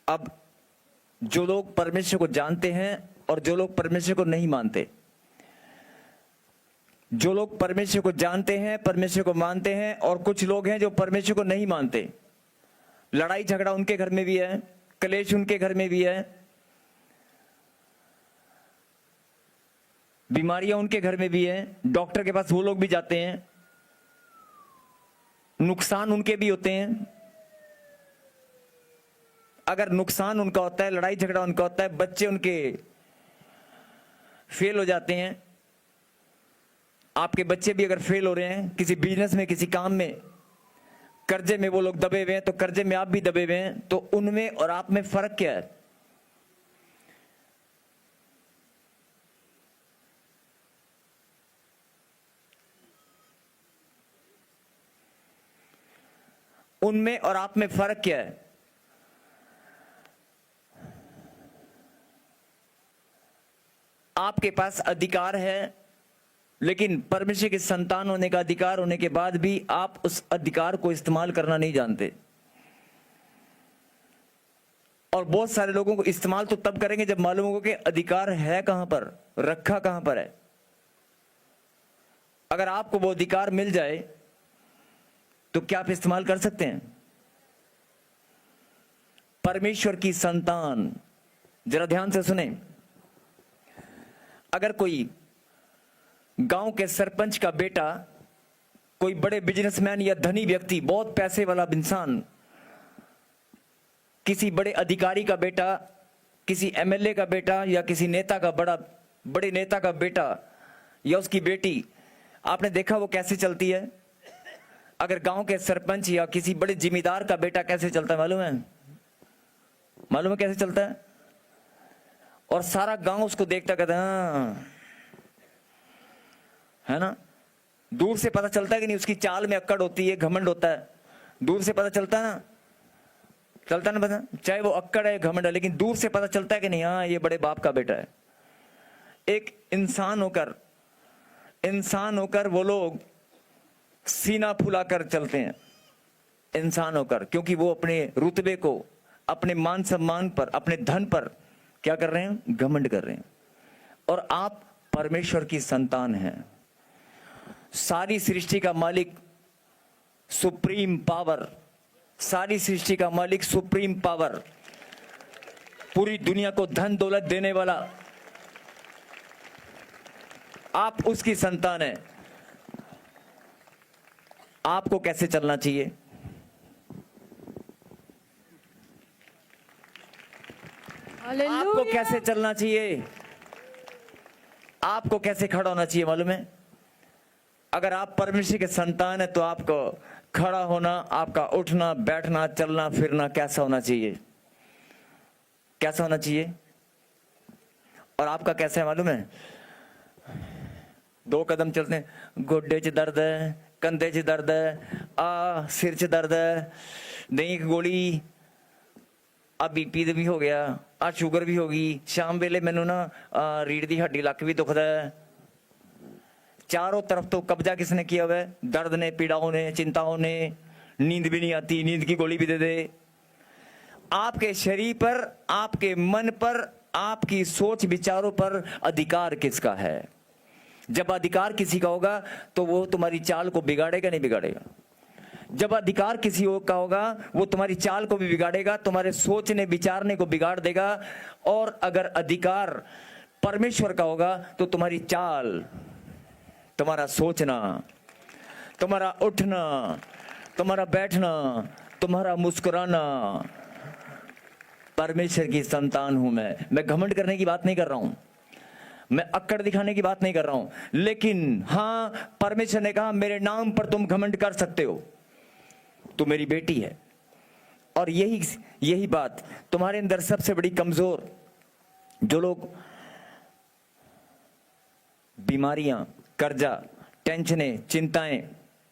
अब जो लोग परमेश्वर को जानते हैं और जो लोग परमेश्वर को नहीं मानते, जो लोग परमेश्वर को जानते हैं, परमेश्वर को मानते हैं, और कुछ लोग हैं जो परमेश्वर को नहीं मानते। लड़ाई झगड़ा उनके घर में भी है, कलेश उनके घर में भी है, बीमारियां उनके घर में भी है, डॉक्टर के पास वो लोग भी जाते हैं, नुकसान उनके भी होते हैं। अगर नुकसान उनका होता है, लड़ाई झगड़ा उनका होता है, बच्चे उनके फेल हो जाते हैं, आपके बच्चे भी अगर फेल हो रहे हैं किसी बिजनेस में, किसी काम में, कर्जे में वो लोग दबे हुए हैं, तो कर्जे में आप भी दबे हुए हैं, तो उनमें और आप में फर्क क्या है? उनमें और आप में फर्क क्या है? आपके पास अधिकार है, लेकिन परमेश्वर के संतान होने का अधिकार होने के बाद भी आप उस अधिकार को इस्तेमाल करना नहीं जानते। और बहुत सारे लोगों को इस्तेमाल तो तब करेंगे जब मालूम होगा कि अधिकार है कहां पर, रखा कहां पर है। अगर आपको वो अधिकार मिल जाए तो क्या आप इस्तेमाल कर सकते हैं? परमेश्वर की संतान, जरा ध्यान से सुने। अगर कोई गांव के सरपंच का बेटा, कोई बड़े बिजनेसमैन या धनी व्यक्ति, बहुत पैसे वाला इंसान, किसी बड़े अधिकारी का बेटा, किसी एमएलए का बेटा, या किसी नेता का बड़े नेता का बेटा या उसकी बेटी, आपने देखा वो कैसे चलती है? अगर गांव के सरपंच या किसी बड़े जिम्मेदार का बेटा कैसे चलता है मालूम है? मालूम है कैसे चलता है? और सारा गांव उसको देखता, कहता है ना। दूर से पता चलता है कि नहीं? उसकी चाल में अक्कड़ होती है, घमंड होता है, दूर से पता चलता है ना, चलता ना पता, चाहे वो अक्कड़ है, घमंड है, लेकिन दूर से पता चलता है कि नहीं, हाँ ये बड़े बाप का बेटा है। एक इंसान होकर वो लोग सीना फुलाकर चलते हैं, इंसान होकर, क्योंकि वो अपने रुतबे को, अपने मान सम्मान पर, अपने धन पर क्या कर रहे हैं? घमंड कर रहे हैं। और आप परमेश्वर की संतान हैं। सारी सृष्टि का मालिक सुप्रीम पावर, सारी सृष्टि का मालिक सुप्रीम पावर, पूरी दुनिया को धन दौलत देने वाला, आप उसकी संतान है। आपको कैसे चलना चाहिए? आपको कैसे चलना चाहिए? आपको कैसे खड़ा होना चाहिए मालूम है? अगर आप परमेश्वर के संतान है तो आपको खड़ा होना, आपका उठना, बैठना, चलना फिरना कैसा होना चाहिए? कैसा होना चाहिए? और आपका कैसा है मालूम है? 2 कदम चलते हैं, गोड्डे च दर्द है, कंधे च दर्द है, सिर च दर्द है, दही की गोली, बीपी भी हो गया, शुगर भी होगी, शाम वेले मैनू ना रीढ़ की हड्डी लक भी दुखदा है। चारों तरफ तो कब्जा किसने किया हुआ है? दर्द ने, पीड़ाओं ने, चिंताओं ने, नींद भी नहीं आती, नींद की गोली भी दे दे। आपके शरीर पर, आपके मन पर, आपकी सोच विचारों पर अधिकार किसका है? जब अधिकार किसी का होगा तो वो तुम्हारी चाल को बिगाड़ेगा नहीं बिगाड़ेगा? जब अधिकार किसी और का होगा वो तुम्हारी चाल को भी बिगाड़ेगा, तुम्हारे सोचने विचारने को बिगाड़ देगा। और अगर अधिकार परमेश्वर का होगा तो तुम्हारी चाल, तुम्हारा सोचना, तुम्हारा उठना, तुम्हारा बैठना, तुम्हारा मुस्कुराना। परमेश्वर की संतान हूं मैं घमंड करने की बात नहीं कर रहा हूं, मैं अक्कड़ दिखाने की बात नहीं कर रहा हूं, लेकिन हां, परमेश्वर ने कहा मेरे नाम पर तुम घमंड कर सकते हो, तू मेरी बेटी है। और यही बात तुम्हारे अंदर सबसे बड़ी कमजोर, जो लोग बीमारियां, कर्जा, टेंशनें, चिंताएं,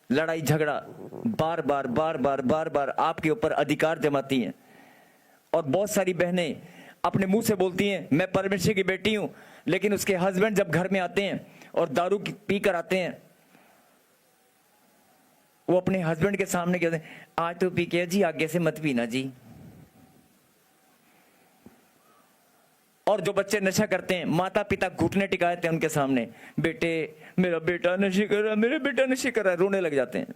लड़ाई झगड़ा बार बार आपके ऊपर अधिकार जमाती हैं। और बहुत सारी बहनें अपने मुंह से बोलती हैं मैं परमेश्वर की बेटी हूं, लेकिन उसके हस्बैंड जब घर में आते हैं और दारू पी कर आते हैं, वो अपने हस्बैंड के सामने कहते हैं आज तो पी के जी, आगे से मत पीना जी। और जो बच्चे नशा करते हैं, माता पिता घुटने टिकाते हैं उनके सामने, बेटे मेरा बेटा नशे कर रहा है, मेरे बेटा नशे कर रहा है, रोने लग जाते हैं।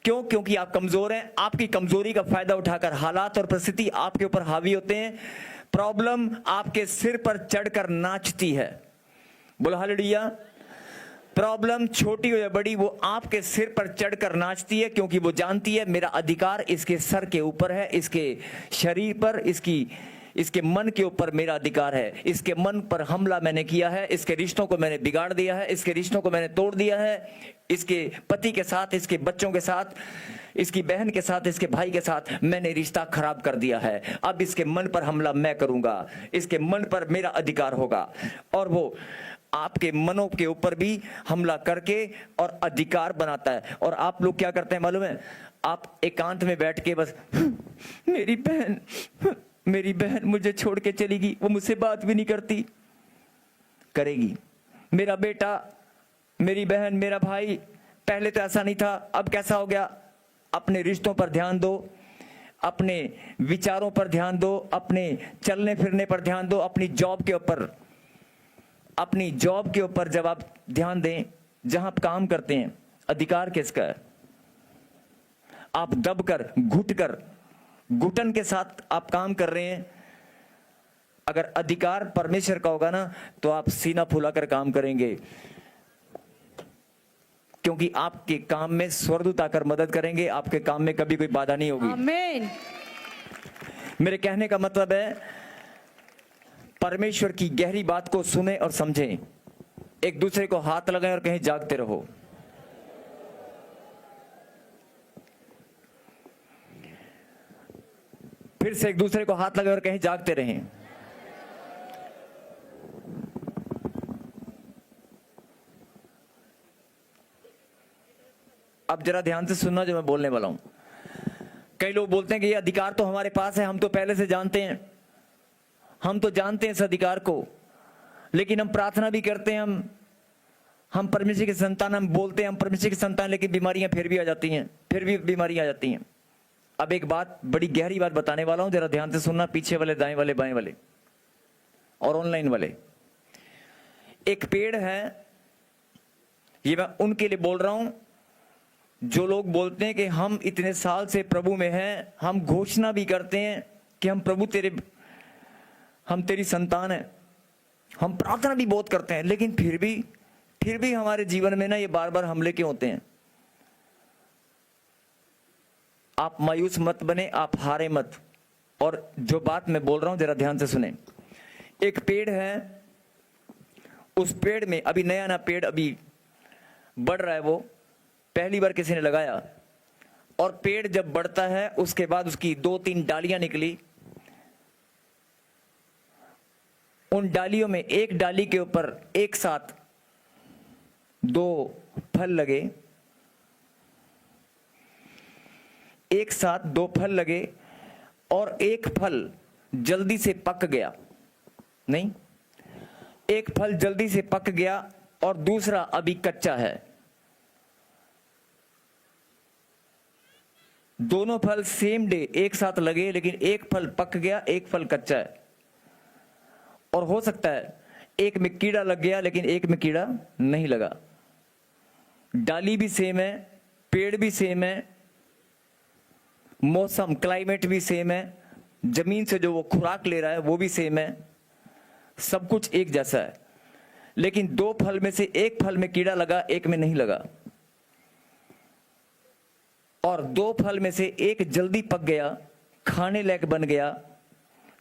क्यों? क्योंकि आप कमजोर हैं। आपकी कमजोरी का फायदा उठाकर हालात और परिस्थिति आपके ऊपर हावी होते हैं। प्रॉब्लम आपके सिर पर चढ़कर नाचती है। बोलो हालेलुया। प्रॉब्लम छोटी हो या बड़ी, वो आपके सिर पर चढ़कर नाचती है, क्योंकि वो जानती है मेरा अधिकार इसके सर के ऊपर है, इसके शरीर पर, इसके मन के ऊपर मेरा अधिकार है। इसके मन पर हमला मैंने किया है, इसके रिश्तों को मैंने बिगाड़ दिया है, इसके रिश्तों को मैंने तोड़ दिया है, इसके पति के साथ, इसके बच्चों के साथ, इसकी बहन के साथ, इसके भाई के साथ मैंने रिश्ता खराब कर दिया है। अब इसके मन पर हमला मैं करूंगा, इसके मन पर मेरा अधिकार होगा। और वो आपके मनों के ऊपर भी हमला करके और अधिकार बनाता है। और आप लोग क्या करते हैं मालूम है? आप एकांत में बैठ के बस मेरी बहन मुझे छोड़ के चली गई, वो मुझसे बात भी नहीं करती, करेगी। मेरा बेटा, मेरी बहन, मेरा भाई, पहले तो ऐसा नहीं था, अब कैसा हो गया? अपने रिश्तों पर ध्यान दो, अपने विचारों पर ध्यान दो, अपने चलने फिरने पर ध्यान दो, अपनी जॉब के ऊपर जब आप ध्यान दें, जहां आप काम करते हैं, अधिकार किसका है? आप दबकर, घुटन के साथ आप काम कर रहे हैं। अगर अधिकार परमेश्वर का होगा ना, तो आप सीना फुलाकर काम करेंगे, क्योंकि आपके काम में स्वर्गदूत आकर मदद करेंगे। आपके काम में कभी कोई बाधा नहीं होगी। आमीन। मेरे कहने का मतलब है, परमेश्वर की गहरी बात को सुने और समझें। एक दूसरे को हाथ लगाएं और कहें जागते रहो। फिर से एक दूसरे को हाथ लगाएं और कहें जागते रहें। अब जरा ध्यान से सुनना जो मैं बोलने वाला हूं। कई लोग बोलते हैं कि ये अधिकार तो हमारे पास है, हम तो पहले से जानते हैं, हम तो जानते हैं इस अधिकार को, लेकिन हम प्रार्थना भी करते हैं, हम परमेश्वर की संतान, हम बोलते हैं हम परमेश्वर की संतान, लेकिन बीमारियां फिर भी आ जाती हैं, फिर भी बीमारियां आ जाती हैं। अब एक बात, बड़ी गहरी बात बताने वाला हूं, जरा ध्यान से सुनना, पीछे वाले, दाएं वाले, बाएं वाले और ऑनलाइन वाले। एक पेड़ है, ये मैं उनके लिए बोल रहा हूं जो लोग बोलते हैं कि हम इतने साल से प्रभु में हैं, हम घोषणा भी करते हैं कि हम प्रभु हम तेरी संतान है, हम प्रार्थना भी बहुत करते हैं, लेकिन फिर भी हमारे जीवन में ना ये बार बार हमले क्यों होते हैं? आप मायूस मत बने, आप हारे मत। और जो बात मैं बोल रहा हूं जरा ध्यान से सुने। एक पेड़ है, उस पेड़ में अभी नया पेड़ अभी बढ़ रहा है, वो पहली बार किसी ने लगाया, और पेड़ जब बढ़ता है उसके बाद उसकी 2-3 डालियां निकली। उन डालियों में एक डाली के ऊपर एक साथ 2 फल लगे, एक साथ 2 फल लगे, और एक फल जल्दी से पक गया, नहीं, एक फल जल्दी से पक गया और दूसरा अभी कच्चा है। दोनों फल सेम डे एक साथ लगे, लेकिन एक फल पक गया, एक फल कच्चा है। और हो सकता है एक में कीड़ा लग गया, लेकिन एक में कीड़ा नहीं लगा। डाली भी सेम है, पेड़ भी सेम है, मौसम, क्लाइमेट भी सेम है, जमीन से जो वो खुराक ले रहा है वो भी सेम है, सब कुछ एक जैसा है, लेकिन 2 फल में से एक फल में कीड़ा लगा, एक में नहीं लगा। और 2 फल में से एक जल्दी पक गया, खाने लायक बन गया,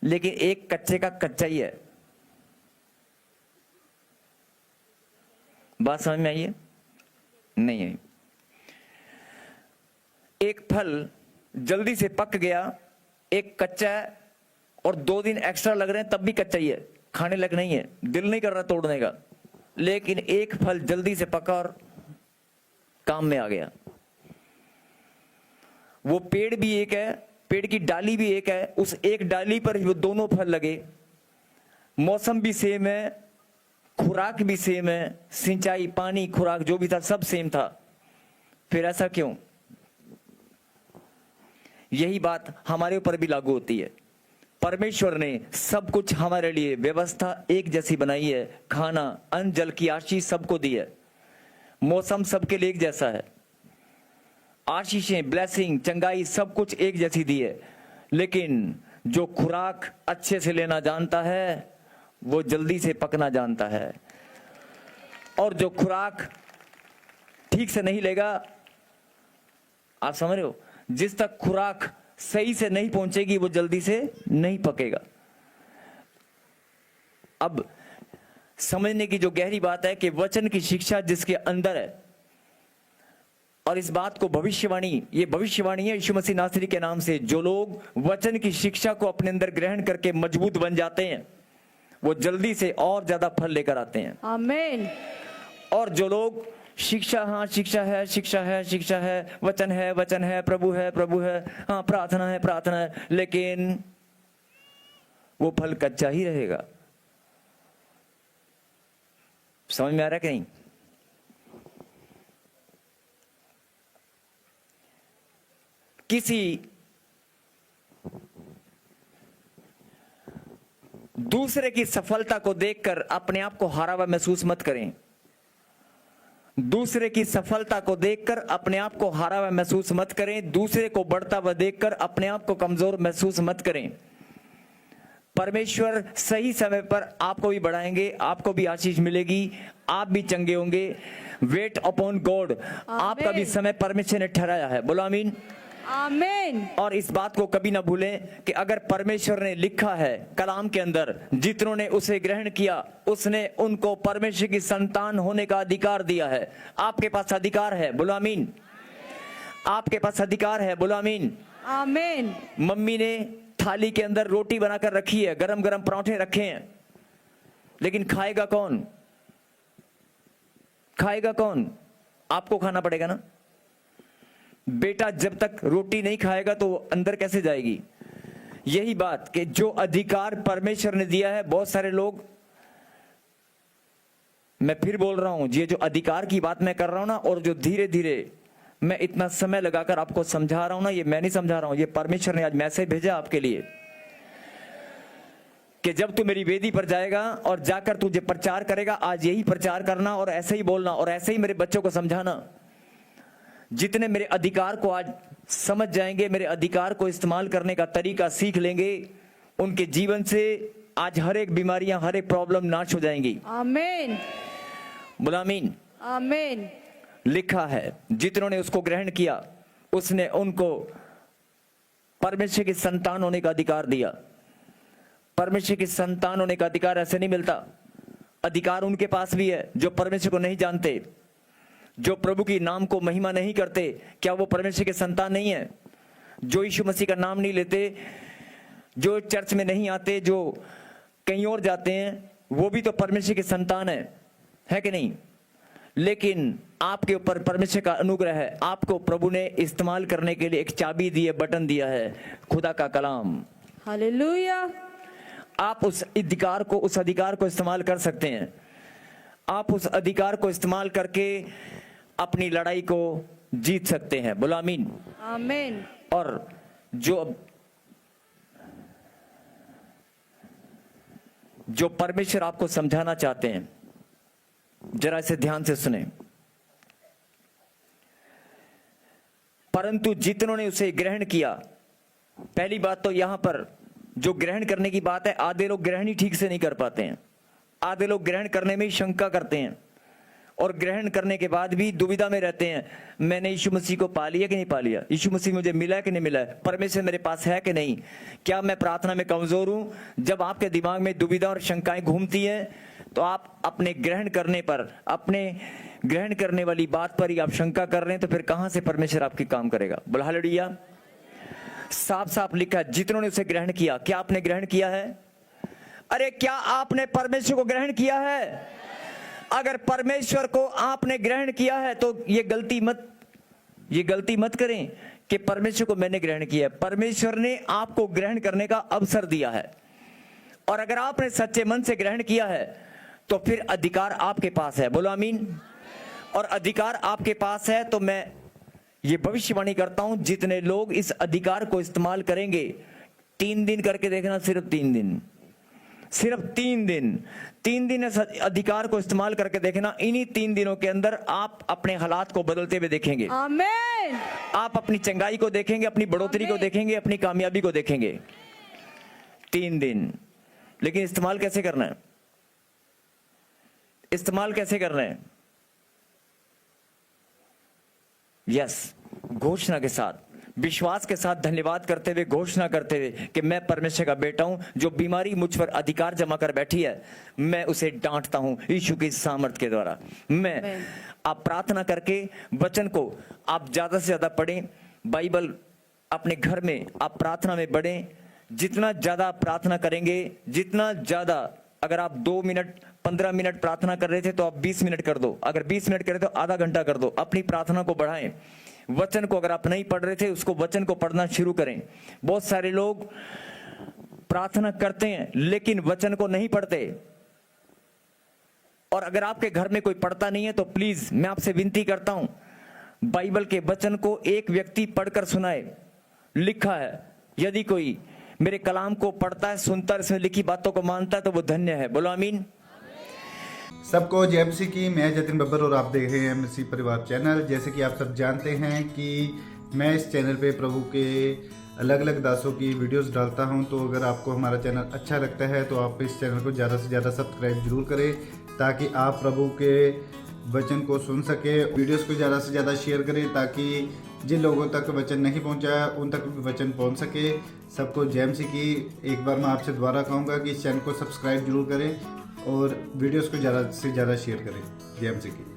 लेकिन एक कच्चे का कच्चा ही है। बात समझ में आई है? नहीं आई। एक फल जल्दी से पक गया, एक कच्चा है, और 2 दिन एक्स्ट्रा लग रहे हैं तब भी कच्चा ही है, खाने लायक नहीं है, दिल नहीं कर रहा तोड़ने का। लेकिन एक फल जल्दी से पका और काम में आ गया। वो पेड़ भी एक है, पेड़ की डाली भी एक है, उस एक डाली पर ही वो दोनों फल लगे, मौसम भी सेम है, खुराक भी सेम है, सिंचाई, पानी, खुराक जो भी था सब सेम था। फिर ऐसा क्यों? यही बात हमारे ऊपर भी लागू होती है। परमेश्वर ने सब कुछ हमारे लिए व्यवस्था एक जैसी बनाई है। खाना, अन्न, जल की आशीष सबको दी है। मौसम सबके लिए एक जैसा है। आशीषें, ब्लेसिंग, चंगाई सब कुछ एक जैसी दी है। लेकिन जो खुराक अच्छे से लेना जानता है वो जल्दी से पकना जानता है, और जो खुराक ठीक से नहीं लेगा, आप समझ रहे हो, जिस तक खुराक सही से नहीं पहुंचेगी वो जल्दी से नहीं पकेगा। अब समझने की जो गहरी बात है कि वचन की शिक्षा जिसके अंदर है, और इस बात को भविष्यवाणी, ये भविष्यवाणी है यीशु मसीह नासरी के नाम से, जो लोग वचन की शिक्षा को अपने अंदर ग्रहण करके मजबूत बन जाते हैं वो जल्दी से और ज्यादा फल लेकर आते हैं। आमीन। और जो लोग शिक्षा, हाँ शिक्षा है, शिक्षा है, शिक्षा है, वचन है, वचन है, प्रभु है, प्रभु है, हाँ प्रार्थना है, प्रार्थना है, लेकिन वो फल कच्चा ही रहेगा। समझ में आ रहा है कि नहीं? किसी दूसरे की सफलता को देखकर अपने आप को हारा हुआ महसूस मत करें। दूसरे की सफलता को देखकर अपने आप को हारा हुआ महसूस मत करें। दूसरे को बढ़ता हुआ देखकर अपने आप को कमजोर महसूस मत करें। परमेश्वर सही समय पर आपको भी बढ़ाएंगे, आपको भी आशीष मिलेगी, आप भी चंगे होंगे। वेट अपॉन गॉड, आपका भी समय परमेश्वर ने ठहराया है। बोलो आमीन। आमीन। और इस बात को कभी ना भूलें कि अगर परमेश्वर ने लिखा है कलाम के अंदर, जितनों ने उसे ग्रहण किया उसने उनको परमेश्वर की संतान होने का अधिकार दिया है। आपके पास अधिकार है। बोलो आमीन। आपके पास अधिकार है। बोलो आमीन। आमीन। मम्मी ने थाली के अंदर रोटी बनाकर रखी है, गरम गरम पराठे रखे हैं, लेकिन खाएगा कौन? खाएगा कौन? आपको खाना पड़ेगा ना। बेटा जब तक रोटी नहीं खाएगा तो अंदर कैसे जाएगी? यही बात कि जो अधिकार परमेश्वर ने दिया है, बहुत सारे लोग, मैं फिर बोल रहा हूं, ये जो अधिकार की बात मैं कर रहा हूं ना, और जो धीरे धीरे मैं इतना समय लगाकर आपको समझा रहा हूं ना, ये मैं नहीं समझा रहा हूं, ये परमेश्वर ने आज मैसेज भेजा आपके लिए कि जब तू मेरी वेदी पर जाएगा और जाकर तुझे प्रचार करेगा, आज यही प्रचार करना और ऐसे ही बोलना और ऐसे ही मेरे बच्चों को समझाना। जितने मेरे अधिकार को आज समझ जाएंगे, मेरे अधिकार को इस्तेमाल करने का तरीका सीख लेंगे, उनके जीवन से आज हर एक बीमारियां, हर एक प्रॉब्लम नाश हो जाएंगी। आमीन। बोला आमीन। आमीन। लिखा है जितनों ने उसको ग्रहण किया उसने उनको परमेश्वर की संतान होने का अधिकार दिया। परमेश्वर की संतान होने का अधिकार ऐसे नहीं मिलता। अधिकार उनके पास भी है जो परमेश्वर को नहीं जानते, जो प्रभु की नाम को महिमा नहीं करते। क्या वो परमेश्वर के संतान नहीं है? जो यीशु मसीह का नाम नहीं लेते, जो चर्च में नहीं आते, जो कहीं और जाते हैं, वो भी तो परमेश्वर के संतान है कि नहीं? लेकिन आपके ऊपर परमेश्वर का अनुग्रह है, आपको प्रभु ने इस्तेमाल करने के लिए एक चाबी दी है, बटन दिया है, खुदा का कलाम। हालेलुया। आप उस अधिकार को इस्तेमाल कर सकते हैं। आप उस अधिकार को इस्तेमाल करके अपनी लड़ाई को जीत सकते हैं। बोलो आमीन। आमीन। और जो परमेश्वर आपको समझाना चाहते हैं, जरा इसे ध्यान से सुने। परंतु जितनों ने उसे ग्रहण किया, पहली बात तो यहां पर जो ग्रहण करने की बात है, आधे लोग ग्रहण ही ठीक से नहीं कर पाते हैं। आधे लोग ग्रहण करने में ही शंका करते हैं और ग्रहण करने के बाद भी दुविधा में रहते हैं, मैंने यीशु मसीह को पा लिया कि नहीं पा लिया, यीशु मसीह मुझे मिला कि नहीं मिला है, परमेश्वर मेरे पास है कि नहीं, क्या मैं प्रार्थना में कमजोर हूं। जब आपके दिमाग में दुविधा और शंकाएं घूमती हैं तो आप अपने ग्रहण करने पर, अपने ग्रहण करने वाली बात पर ही आप शंका कर रहे हैं, तो फिर कहां से परमेश्वर आपकी काम करेगा। बोला हालेलुया। साफ साफ लिखा है जितनों ने उसे ग्रहण किया। क्या आपने ग्रहण किया है? अरे क्या आपने परमेश्वर को ग्रहण किया है? अगर परमेश्वर को आपने ग्रहण किया है तो ये गलती मत करें कि परमेश्वर को मैंने ग्रहण किया है। परमेश्वर ने आपको ग्रहण करने का अवसर दिया है, और अगर आपने सच्चे मन से ग्रहण किया है तो फिर अधिकार आपके पास है। बोलो आमीन। और अधिकार आपके पास है तो मैं ये भविष्यवाणी करता हूं, जितने लोग इस अधिकार को इस्तेमाल करेंगे, 3 दिन करके देखना, सिर्फ 3 दिन, सिर्फ 3 दिन, 3 दिन इस अधिकार को इस्तेमाल करके देखना। इन्हीं 3 दिनों के अंदर आप अपने हालात को बदलते हुए देखेंगे। आमीन। आप अपनी चंगाई को देखेंगे, अपनी बढ़ोतरी को देखेंगे, अपनी कामयाबी को देखेंगे। 3 दिन। लेकिन इस्तेमाल कैसे करना है? इस्तेमाल कैसे करना है? यस, घोषणा के साथ, विश्वास के साथ, धन्यवाद करते हुए, घोषणा करते हुए कि मैं परमेश्वर का बेटा हूं। जो बीमारी मुझ पर अधिकार जमा कर बैठी है, मैं उसे डांटता हूं यीशु की सामर्थ के द्वारा। मैं आप प्रार्थना करके वचन को आप ज्यादा से ज्यादा पढ़ें। बाइबल अपने घर में आप प्रार्थना में बढ़ें। जितना ज्यादा आप प्रार्थना करेंगे, जितना ज्यादा, अगर आप 2 मिनट 15 मिनट प्रार्थना कर रहे थे तो आप 20 मिनट कर दो। अगर 20 मिनट करें तो आधा घंटा कर दो। अपनी प्रार्थना को बढ़ाएं। वचन को अगर आप नहीं पढ़ रहे थे, उसको वचन को पढ़ना शुरू करें। बहुत सारे लोग प्रार्थना करते हैं लेकिन वचन को नहीं पढ़ते। और अगर आपके घर में कोई पढ़ता नहीं है तो प्लीज मैं आपसे विनती करता हूं, बाइबल के वचन को एक व्यक्ति पढ़कर सुनाए। लिखा है, यदि कोई मेरे कलाम को पढ़ता है, सुनता है, इसमें लिखी बातों को मानता है तो वो धन्य है। बोलो आमीन। सबको जय मसीह की। मैं जतिन बब्बर और आप देख रहे हैं मसीह परिवार चैनल। जैसे कि आप सब जानते हैं कि मैं इस चैनल पे प्रभु के अलग अलग दासों की वीडियोस डालता हूं। तो अगर आपको हमारा चैनल अच्छा लगता है तो आप इस चैनल को ज़्यादा से ज़्यादा सब्सक्राइब जरूर करें, ताकि आप प्रभु के वचन को सुन सके। वीडियोस को ज़्यादा से ज़्यादा शेयर करें ताकि जिन लोगों तक वचन नहीं पहुंचा उन तक भी वचन पहुंच सके। सबको जय मसीह की। एक बार मैं आपसे दोबारा कहूँगा कि इस चैनल को सब्सक्राइब जरूर करें और वीडियोस को ज़्यादा से ज़्यादा शेयर करें। जय मसीह की।